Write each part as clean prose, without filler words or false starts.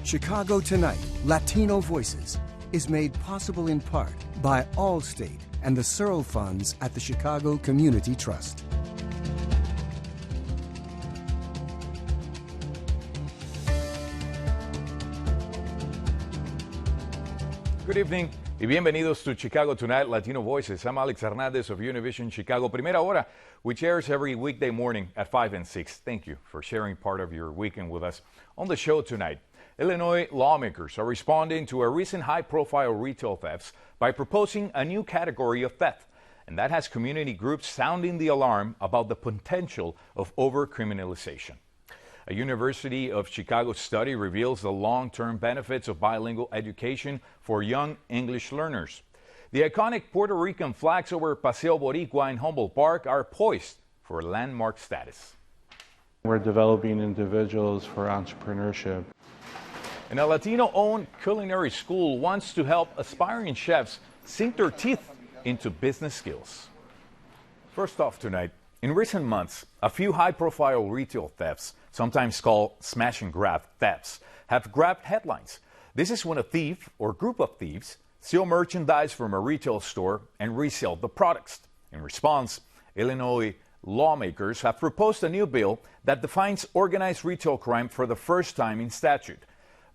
Chicago Tonight, Latino Voices, is made possible in part by Allstate and the Searle Funds at the Chicago Community Trust. Good evening y bienvenidos to Chicago Tonight, Latino Voices. I'm Alex Hernandez of Univision Chicago Primera Hora, which airs every weekday morning at 5 and 6. Thank you for sharing part of your weekend with us. On the show tonight, Illinois lawmakers are responding to a recent high-profile retail thefts by proposing a new category of theft, and that has community groups sounding the alarm about the potential of over-criminalization. A University of Chicago study reveals the long-term benefits of bilingual education for young English learners. The iconic Puerto Rican flags over Paseo Boricua in Humboldt Park are poised for landmark status. We're developing individuals for entrepreneurship. And a Latino-owned culinary school wants to help aspiring chefs sink their teeth into business skills. First off tonight, in recent months, a few high-profile retail thefts, sometimes called smash-and-grab thefts, have grabbed headlines. This is when a thief or group of thieves steal merchandise from a retail store and resell the products. In response, Illinois lawmakers have proposed a new bill that defines organized retail crime for the first time in statute.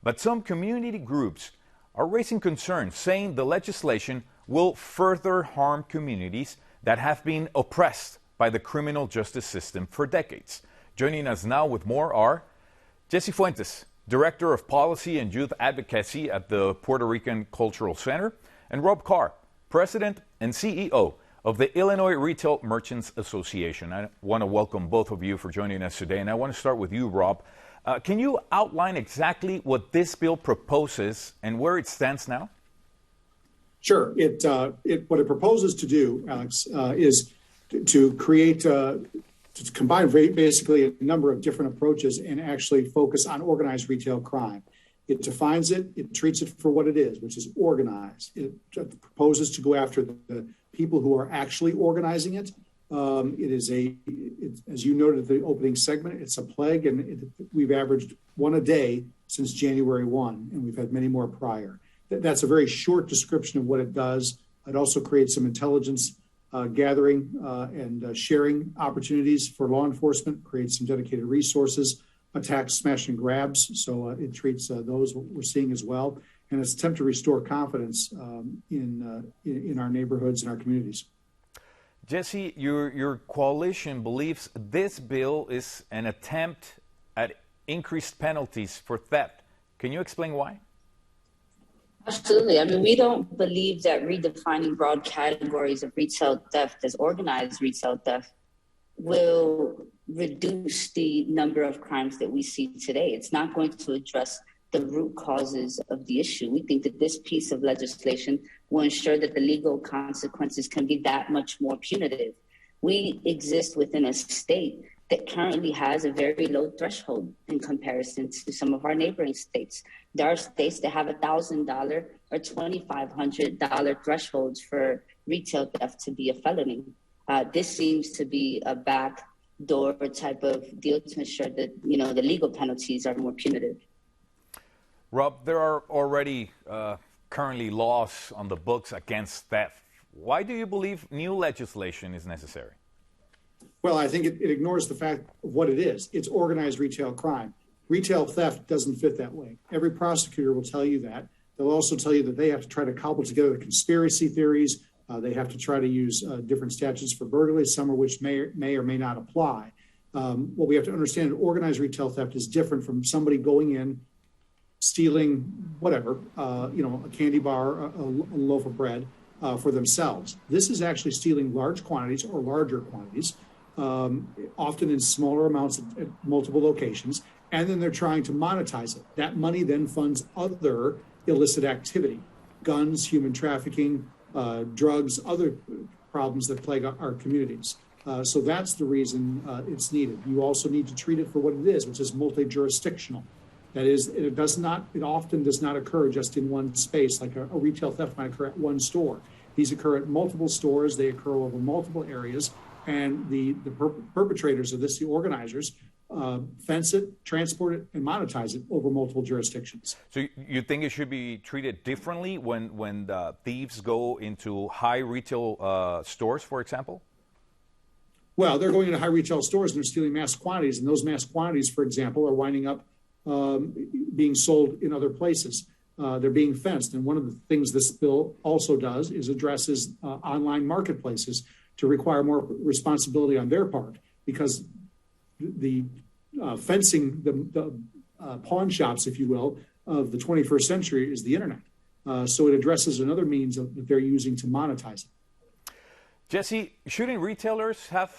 But some community groups are raising concerns, saying the legislation will further harm communities that have been oppressed by the criminal justice system for decades. Joining us now with more are Jesse Fuentes, Director of Policy and Youth Advocacy at the Puerto Rican Cultural Center, and Rob Carr, President and CEO of the Illinois Retail Merchants Association. I want to welcome both of you for joining us today, and I want to start with you, Rob. Can you outline exactly what this bill proposes and where it stands now? Sure. What it proposes to do, Alex, is to create, to combine basically a number of different approaches and actually focus on organized retail crime. It defines it, it treats it for what it is, which is organized. It proposes to go after the people who are actually organizing it. As you noted at the opening segment, it's a plague, and we've averaged one a day since January 1, and we've had many more prior. That's a very short description of what it does. It also creates some intelligence gathering and sharing opportunities for law enforcement, creates some dedicated resources, attacks smash and grabs, so it treats those what we're seeing as well, and it's an attempt to restore confidence in our neighborhoods and our communities. Jesse, your coalition believes this bill is an attempt at increased penalties for theft. Can you explain why? Absolutely. I mean, we don't believe that redefining broad categories of retail theft as organized retail theft will reduce the number of crimes that we see today. It's not going to address the root causes of the issue. We think that this piece of legislation will ensure that the legal consequences can be that much more punitive. We exist within a state that currently has a very low threshold in comparison to some of our neighboring states. There are states that have $1,000 or $2,500 thresholds for retail theft to be a felony. This seems to be a backdoor type of deal to ensure that, the legal penalties are more punitive. Rob, there are already currently laws on the books against theft. Why do you believe new legislation is necessary? Well, I think it ignores the fact of what it is. It's organized retail crime. Retail theft doesn't fit that way. Every prosecutor will tell you that. They'll also tell you that they have to try to cobble together the conspiracy theories. They have to try to use different statutes for burglary, some of which may or may not apply. What we have to understand, organized retail theft is different from somebody going in, stealing whatever, a candy bar, a loaf of bread for themselves. This is actually stealing large quantities or larger quantities, often in smaller amounts at multiple locations, and then they're trying to monetize it. That money then funds other illicit activity, guns, human trafficking, drugs, other problems that plague our communities. So that's the reason it's needed. You also need to treat it for what it is, which is multi-jurisdictional. That is, it often does not occur just in one space, like a retail theft might occur at one store. These occur at multiple stores, they occur over multiple areas, and the perpetrators of this, the organizers, fence it, transport it, and monetize it over multiple jurisdictions. So you think it should be treated differently when the thieves go into high retail stores, for example? Well, they're going into high retail stores and they're stealing mass quantities, and those mass quantities, for example, are winding up being sold in other places. They're being fenced, and one of the things this bill also does is addresses online marketplaces to require more responsibility on their part, because the fencing the pawn shops, if you will, of the 21st century is the internet. So it addresses another means that they're using to monetize it. Jesse, shouldn't retailers have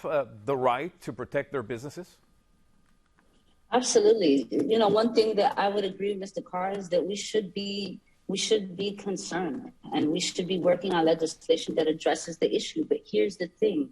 the right to protect their businesses? Absolutely. You know, one thing that I would agree with Mr. Carr is that we should be concerned, and we should be working on legislation that addresses the issue. But here's the thing: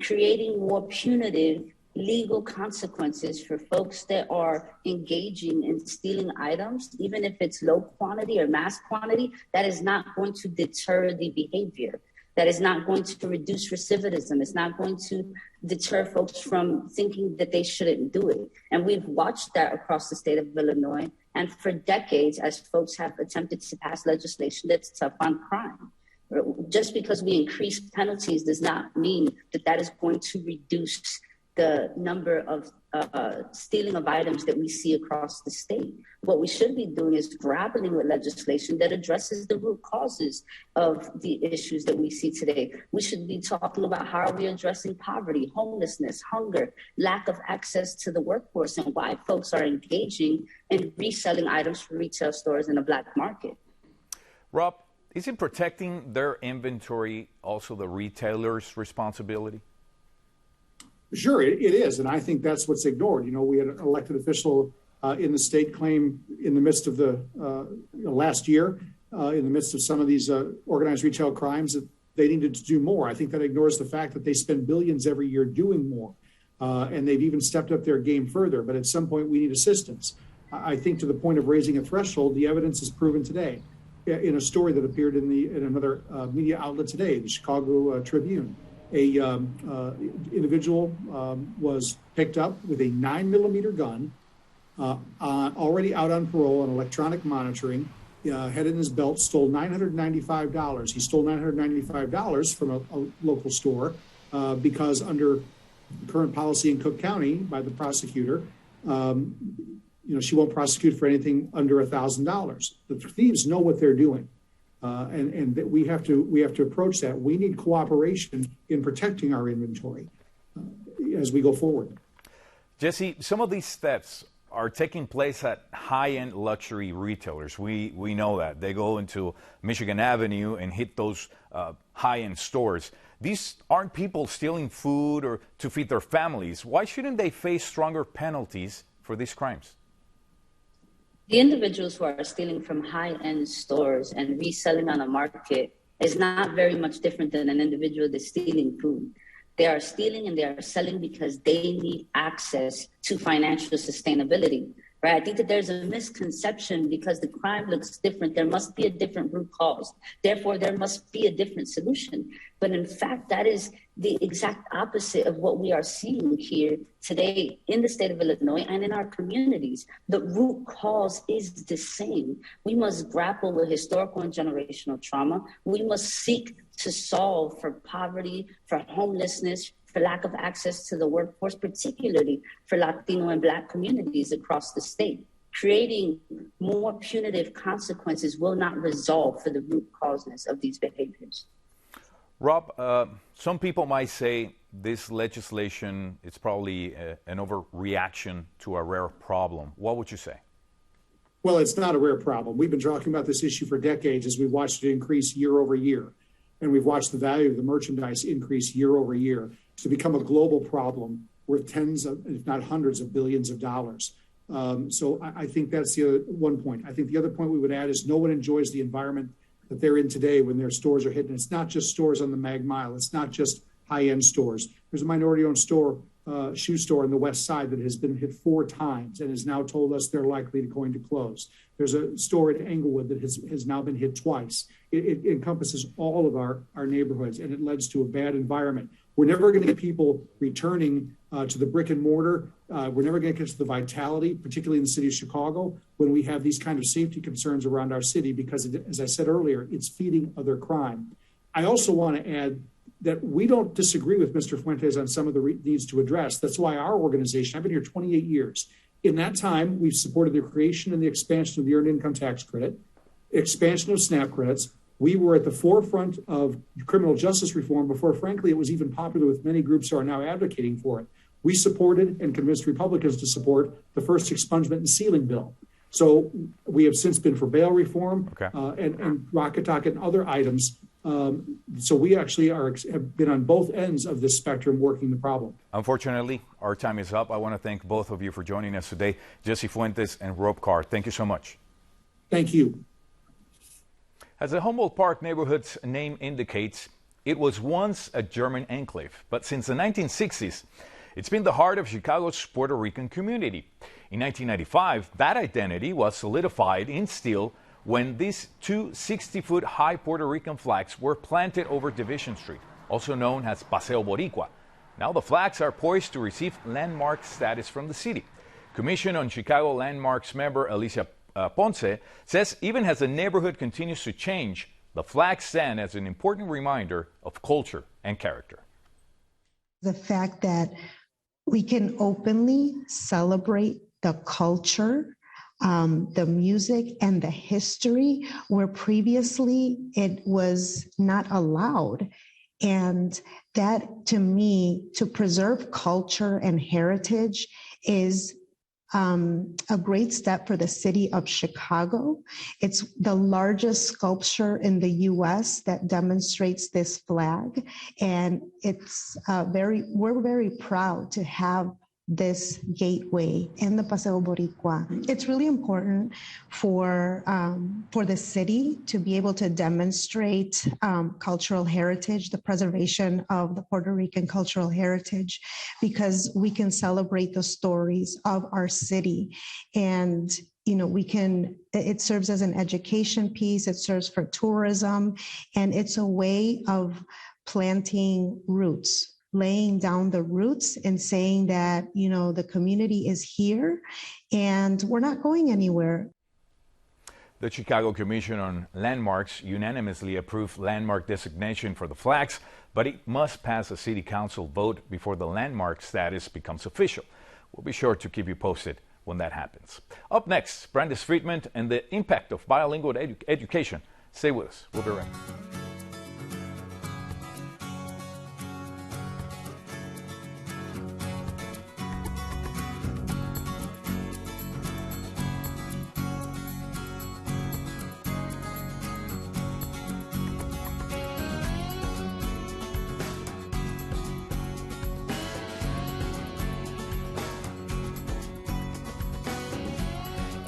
creating more punitive legal consequences for folks that are engaging in stealing items, even if it's low quantity or mass quantity, that is not going to deter the behavior. That is not going to reduce recidivism. It's not going to deter folks from thinking that they shouldn't do it. And we've watched that across the state of Illinois. And for decades, as folks have attempted to pass legislation that's tough on crime. Just because we increase penalties does not mean that that is going to reduce the number of stealing of items that we see across the state. What we should be doing is grappling with legislation that addresses the root causes of the issues that we see today. We should be talking about how are we addressing poverty, homelessness, hunger, lack of access to the workforce, and why folks are engaging in reselling items from retail stores in the black market. Rob, isn't protecting their inventory also the retailer's responsibility? Sure, it is. And I think that's what's ignored. You know, we had an elected official in the state claim in the midst of the last year, in the midst of some of these organized retail crimes, that they needed to do more. I think that ignores the fact that they spend billions every year doing more. And they've even stepped up their game further. But at some point, we need assistance. I think to the point of raising a threshold, the evidence is proven today. In a story that appeared in another media outlet today, the Chicago Tribune. A individual was picked up with a 9mm gun, already out on parole and electronic monitoring, had in his belt, stole $995. He stole $995 from a local store because under current policy in Cook County by the prosecutor, she won't prosecute for anything under $1,000. The thieves know what they're doing. And that we have to approach that. We need cooperation in protecting our inventory as we go forward. Jesse, some of these thefts are taking place at high-end luxury retailers. We know that. They go into Michigan Avenue and hit those high-end stores. These aren't people stealing food or to feed their families. Why shouldn't they face stronger penalties for these crimes? The individuals who are stealing from high-end stores and reselling on the market is not very much different than an individual that's stealing food. They are stealing and they are selling because they need access to financial sustainability, right? I think that there's a misconception because the crime looks different. There must be a different root cause. Therefore, there must be a different solution. But in fact, that is the exact opposite of what we are seeing here today in the state of Illinois and in our communities. The root cause is the same. We must grapple with historical and generational trauma. We must seek to solve for poverty, for homelessness, for lack of access to the workforce, particularly for Latino and Black communities across the state. Creating more punitive consequences will not resolve for the root causes of these behaviors. Rob, some people might say this legislation is probably an overreaction to a rare problem. What would you say? Well, it's not a rare problem. We've been talking about this issue for decades as we've watched it increase year over year. And we've watched the value of the merchandise increase year over year to become a global problem worth tens of, if not hundreds of billions of dollars. So I think that's the other one point. I think the other point we would add is no one enjoys the environment that they're in today when their stores are hit. And it's not just stores on the Mag Mile. It's not just high-end stores. There's a minority-owned store, shoe store on the west side that has been hit 4 times and has now told us they're likely going to close. There's a store in Englewood that has now been hit twice. It encompasses all of our neighborhoods, and it leads to a bad environment. We're never going to get people returning to the brick and mortar. We're never going to get to the vitality, particularly in the city of Chicago, when we have these kind of safety concerns around our city, because, as I said earlier, it's feeding other crime. I also want to add that we don't disagree with Mr. Fuentes on some of the needs to address. That's why our organization, I've been here 28 years. In that time, we've supported the creation and the expansion of the Earned Income Tax Credit, expansion of SNAP credits. We were at the forefront of criminal justice reform before, frankly, it was even popular with many groups who are now advocating for it. We supported and convinced Republicans to support the first expungement and sealing bill. So we have since been for bail reform and rocket docket and other items. So we actually have been on both ends of this spectrum working the problem. Unfortunately, our time is up. I want to thank both of you for joining us today, Jesse Fuentes and Rob Carr. Thank you so much. Thank you. As the Humboldt Park neighborhood's name indicates, it was once a German enclave, but since the 1960s, it's been the heart of Chicago's Puerto Rican community. In 1995, that identity was solidified in steel when these two 60-foot high Puerto Rican flags were planted over Division Street, also known as Paseo Boricua. Now the flags are poised to receive landmark status from the city. Commission on Chicago Landmarks member Alicia Ponce says even as the neighborhood continues to change, the flags stand as an important reminder of culture and character. The fact that we can openly celebrate the culture, the music, and the history where previously it was not allowed. And that, to me, to preserve culture and heritage is a great step for the city of Chicago. It's the largest sculpture in the U.S. that demonstrates this flag, and it's we're very proud to have this gateway in the Paseo Boricua. It's really important for the city to be able to demonstrate cultural heritage, the preservation of the Puerto Rican cultural heritage, because we can celebrate the stories of our city. And it serves as an education piece, it serves for tourism, and it's a way of planting roots, laying down the roots and saying that, the community is here and we're not going anywhere. The Chicago Commission on Landmarks unanimously approved landmark designation for the flags, but it must pass a city council vote before the landmark status becomes official. We'll be sure to keep you posted when that happens. Up next, Brandis Friedman and the impact of bilingual education. Stay with us. We'll be right back.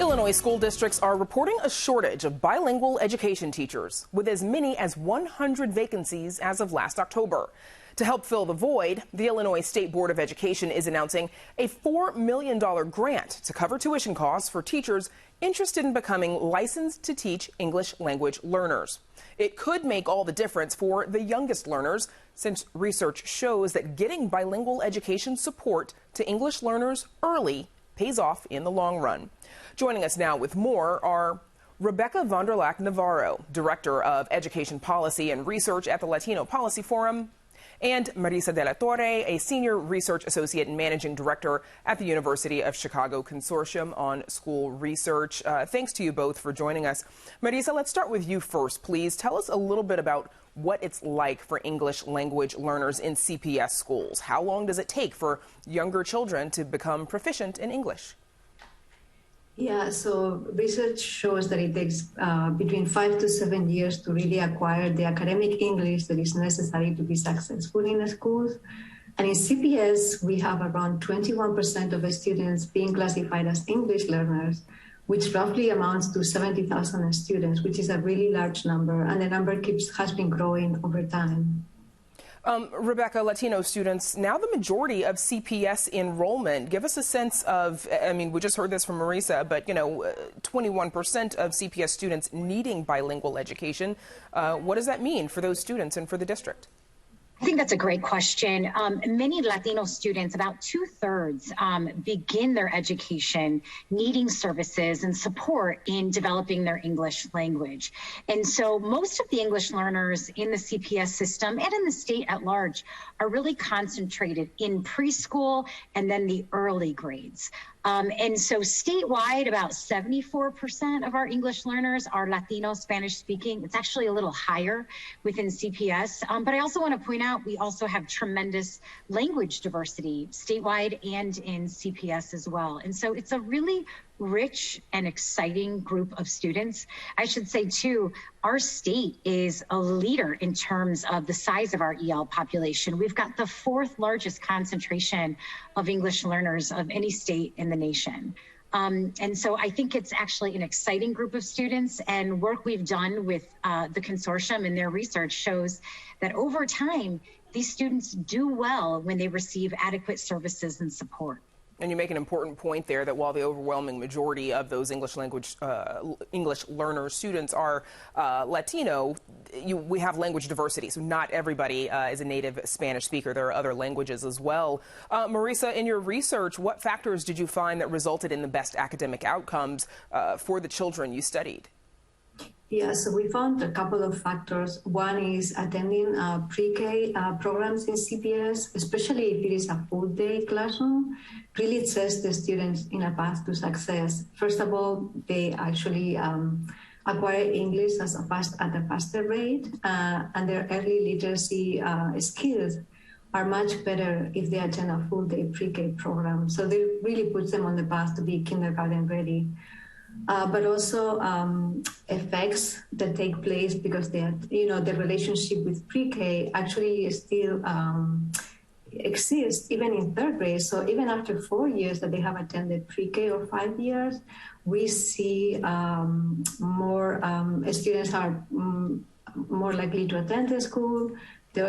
Illinois school districts are reporting a shortage of bilingual education teachers, with as many as 100 vacancies as of last October. To help fill the void, the Illinois State Board of Education is announcing a $4 million grant to cover tuition costs for teachers interested in becoming licensed to teach English language learners. It could make all the difference for the youngest learners, since research shows that getting bilingual education support to English learners early pays off in the long run. Joining us now with more are Rebecca Vonderlack Navarro, Director of Education Policy and Research at the Latino Policy Forum, and Marisa de la Torre, a Senior Research Associate and Managing Director at the University of Chicago Consortium on School Research. Thanks to you both for joining us. Marisa, let's start with you first, please. Tell us a little bit about what it's like for English language learners in CPS schools. How long does it take for younger children to become proficient in English? Yeah, so research shows that it takes between 5 to 7 years to really acquire the academic English that is necessary to be successful in the schools. And in CPS, we have around 21% of the students being classified as English learners, which roughly amounts to 70,000 students, which is a really large number. And the number has been growing over time. Rebecca, Latino students, now the majority of CPS enrollment. Give us a sense of, we just heard this from Marisa, but, 21% of CPS students needing bilingual education. What does that mean for those students and for the district? I think that's a great question. Many Latino students, about 2/3, begin their education needing services and support in developing their English language. And so most of the English learners in the CPS system and in the state at large are really concentrated in preschool and then the early grades. And so statewide, about 74% of our English learners are Latino Spanish speaking. It's actually a little higher within CPS. But I also want to point out, we also have tremendous language diversity statewide and in CPS as well. And so it's a really rich and exciting group of students. I should say too, our state is a leader in terms of the size of our EL population. We've got the 4th largest concentration of English learners of any state in the nation. And so I think it's actually an exciting group of students, and work we've done with the consortium and their research shows that over time, these students do well when they receive adequate services and support. And you make an important point there that while the overwhelming majority of those English learner students are Latino, we have language diversity. So not everybody is a native Spanish speaker. There are other languages as well. Marisa, in your research, what factors did you find that resulted in the best academic outcomes for the children you studied? Yeah, so we found a couple of factors. One is attending pre-K programs in CPS, especially if it is a full-day classroom, really sets the students in a path to success. First of all, they actually acquire English at a faster rate, and their early literacy skills are much better if they attend a full-day pre-K program. So they really puts them on the path to be kindergarten ready. But also effects that take place because the relationship with pre-K actually still exists even in 3rd grade. So even after 4 years that they have attended pre-K or 5 years, we see more students are more likely to attend the school. They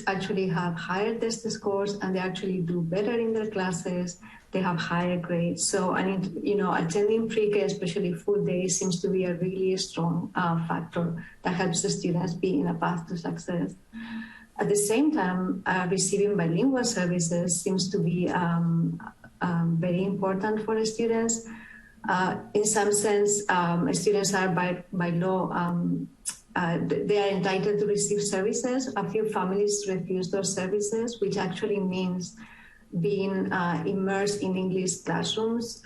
actually have higher test scores, and they actually do better in their classes. They have higher grades. So, attending pre-K, especially full day, seems to be a really strong factor that helps the students be in a path to success. At the same time, receiving bilingual services seems to be very important for the students. In some sense, students are by law, they are entitled to receive services. A few families refuse those services, which actually means being immersed in English classrooms,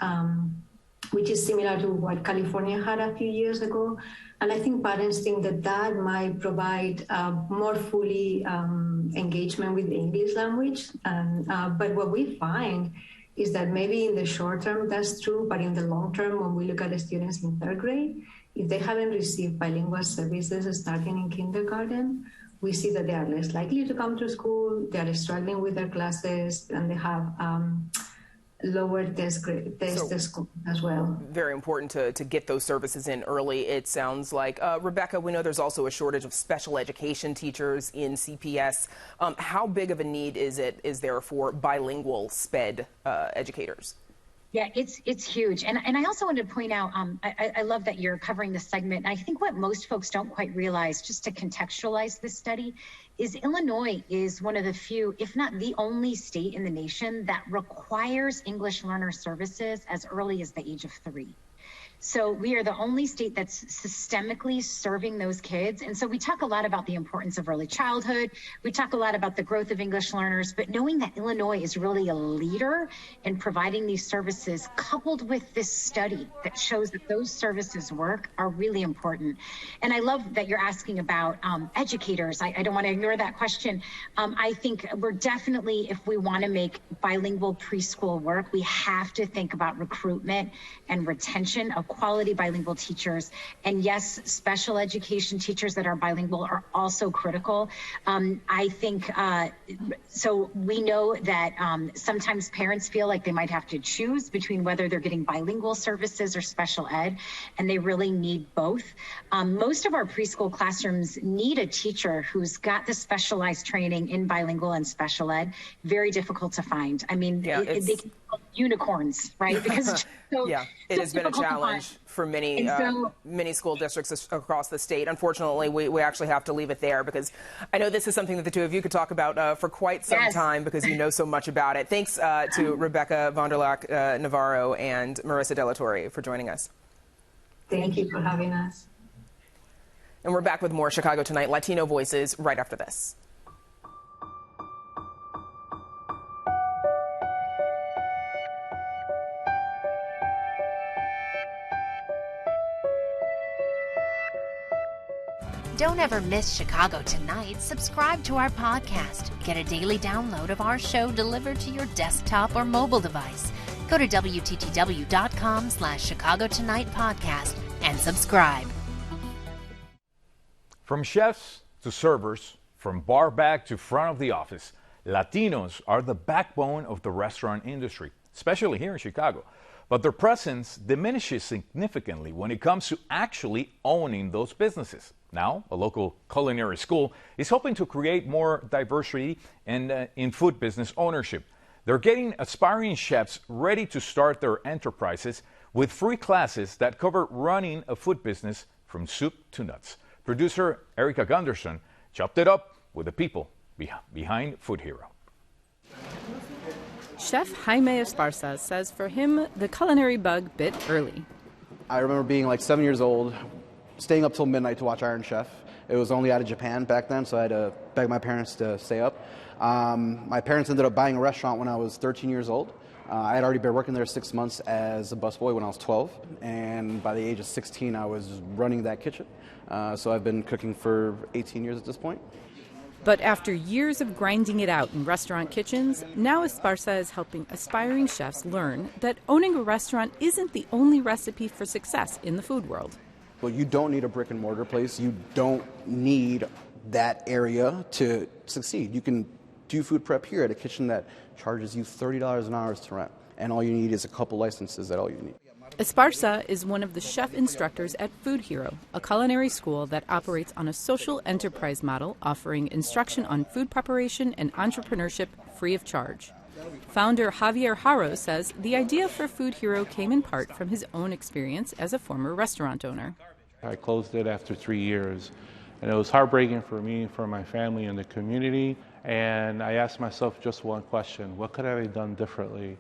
which is similar to what California had a few years ago. And I think parents think that might provide more fully engagement with the English language. But what we find is that maybe in the short term that's true, but in the long term, when we look at the students in 3rd grade, if they haven't received bilingual services starting in kindergarten, we see that they are less likely to come to school, they are struggling with their classes, and they have lower test score as well. Very important to get those services in early, it sounds like. Rebecca, we know there's also a shortage of special education teachers in CPS. How big of a need is there for bilingual SPED educators? Yeah, it's huge. And I also wanted to point out, I love that you're covering this segment. I think what most folks don't quite realize, just to contextualize this study, is Illinois is one of the few, if not the only state in the nation that requires English learner services as early as the age of 3. So we are the only state that's systemically serving those kids. And so we talk a lot about the importance of early childhood. We talk a lot about the growth of English learners, but knowing that Illinois is really a leader in providing these services, coupled with this study that shows that those services work, are really important. And I love that you're asking about educators. I don't want to ignore that question. I think we're definitely, if we want to make bilingual preschool work, we have to think about recruitment and retention of quality bilingual teachers. And yes, special education teachers that are bilingual are also critical. I think, so we know that sometimes parents feel like they might have to choose between whether they're getting bilingual services or special ed, and they really need both. Most of our preschool classrooms need a teacher who's got the specialized training in bilingual and special ed. Very difficult to find. I mean, they can unicorns, right? Because so, yeah, it has been a challenge for many many school districts across the state. Unfortunately, we actually have to leave it there because I know this is something that the two of you could talk about for quite some time because you know so much about it. Thanks to Rebecca Vonderlach Navarro and Marissa Delatorre for joining us. Thank you for having us. And we're back with more Chicago Tonight Latino Voices right after this. Don't ever miss Chicago Tonight. Subscribe to our podcast. Get a daily download of our show delivered to your desktop or mobile device. Go to WTTW.com/Chicago Tonight Podcast and subscribe. From chefs to servers, from bar back to front of the office, Latinos are the backbone of the restaurant industry, especially here in Chicago. But their presence diminishes significantly when it comes to actually owning those businesses. Now, a local culinary school is hoping to create more diversity in food business ownership. They're getting aspiring chefs ready to start their enterprises with free classes that cover running a food business from soup to nuts. Producer Erica Gunderson chopped it up with the people behind Food Hero. Chef Jaime Esparza says for him, the culinary bug bit early. I remember being like 7 years old, staying up till midnight to watch Iron Chef. It was only out of Japan back then, so I had to beg my parents to stay up. My parents ended up buying a restaurant when I was 13 years old. I had already been working there 6 months as a busboy when I was 12, and by the age of 16, I was running that kitchen. So I've been cooking for 18 years at this point. But after years of grinding it out in restaurant kitchens, now Esparza is helping aspiring chefs learn that owning a restaurant isn't the only recipe for success in the food world. Well, you don't need a brick and mortar place. You don't need that area to succeed. You can do food prep here at a kitchen that charges you $30 an hour to rent. And all you need is a couple licenses. That's all you need. Esparza is one of the chef instructors at Food Hero, a culinary school that operates on a social enterprise model offering instruction on food preparation and entrepreneurship free of charge. Founder Javier Haro says the idea for Food Hero came in part from his own experience as a former restaurant owner. I closed it after 3 years, and it was heartbreaking for me, for my family, and the community. And I asked myself just one question: what could I have done differently?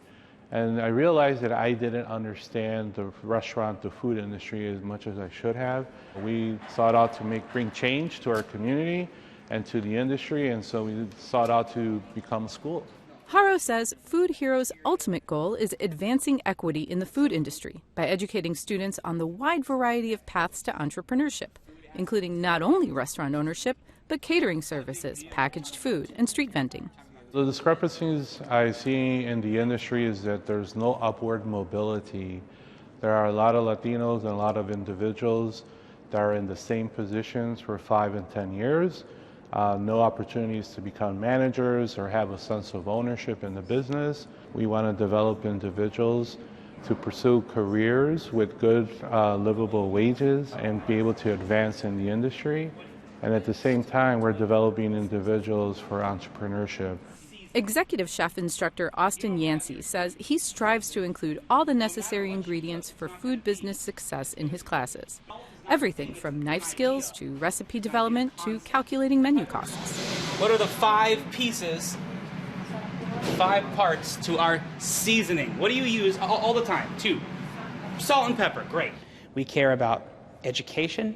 And I realized that I didn't understand the restaurant, the food industry as much as I should have. We sought out to bring change to our community and to the industry, and so we sought out to become a school. Haro says Food Hero's ultimate goal is advancing equity in the food industry by educating students on the wide variety of paths to entrepreneurship, including not only restaurant ownership, but catering services, packaged food, and street vending. The discrepancies I see in the industry is that there's no upward mobility. There are a lot of Latinos and a lot of individuals that are in the same positions for 5 and 10 years. No opportunities to become managers or have a sense of ownership in the business. We want to develop individuals to pursue careers with good livable wages and be able to advance in the industry. And at the same time, we're developing individuals for entrepreneurship. Executive chef instructor Austin Yancey says he strives to include all the necessary ingredients for food business success in his classes. Everything from knife skills to recipe development to calculating menu costs. What are the 5 pieces, 5 parts to our seasoning? What do you use all the time? 2. Salt and pepper, great. We care about education,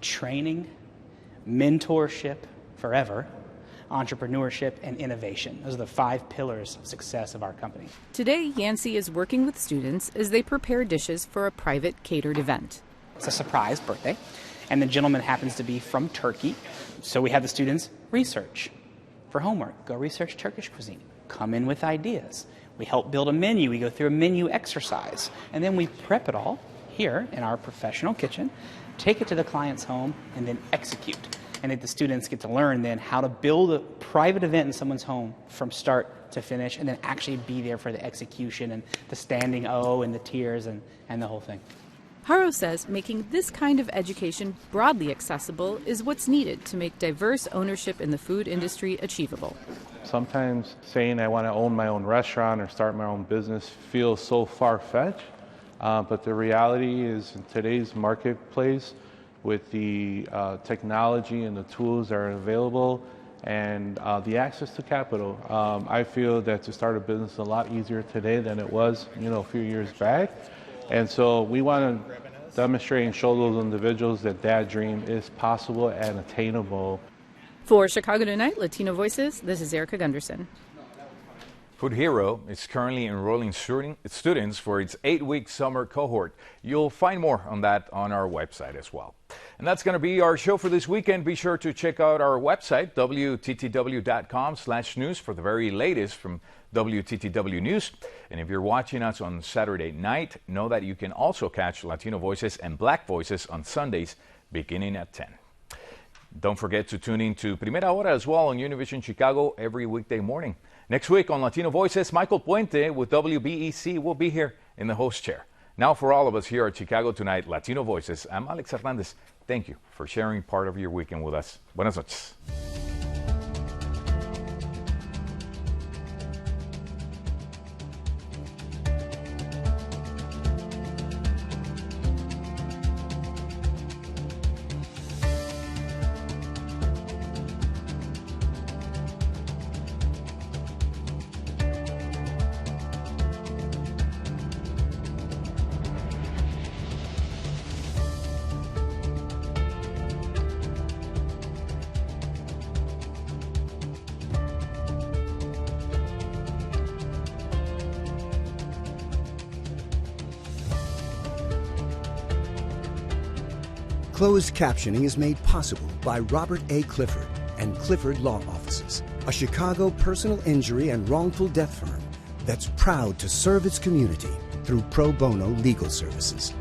training, mentorship forever, entrepreneurship, and innovation. Those are the 5 pillars of success of our company. Today, Yancey is working with students as they prepare dishes for a private catered event. It's a surprise birthday, and the gentleman happens to be from Turkey. So we have the students research for homework. Go research Turkish cuisine. Come in with ideas. We help build a menu. We go through a menu exercise. And then we prep it all here in our professional kitchen, take it to the client's home, and then execute. And then the students get to learn then how to build a private event in someone's home from start to finish, and then actually be there for the execution and the standing O and the tears and the whole thing. Haro says making this kind of education broadly accessible is what's needed to make diverse ownership in the food industry achievable. Sometimes saying I want to own my own restaurant or start my own business feels so far-fetched, but the reality is in today's marketplace, with the technology and the tools that are available and the access to capital, I feel that to start a business is a lot easier today than it was, a few years back. And so we want to demonstrate and show those individuals that dream is possible and attainable. For Chicago Tonight, Latino Voices, this is Erica Gunderson. Food Hero is currently enrolling students for its 8-week summer cohort. You'll find more on that on our website as well. And that's going to be our show for this weekend. Be sure to check out our website, WTTW.com/news, for the very latest from WTTW News. And if you're watching us on Saturday night, know that you can also catch Latino Voices and Black Voices on Sundays beginning at 10. Don't forget to tune in to Primera Hora as well on Univision Chicago every weekday morning. Next week on Latino Voices, Michael Puente with WBEC will be here in the host chair. Now for all of us here at Chicago Tonight, Latino Voices, I'm Alex Hernandez. Thank you for sharing part of your weekend with us. Buenas noches. Closed captioning is made possible by Robert A. Clifford and Clifford Law Offices, a Chicago personal injury and wrongful death firm that's proud to serve its community through pro bono legal services.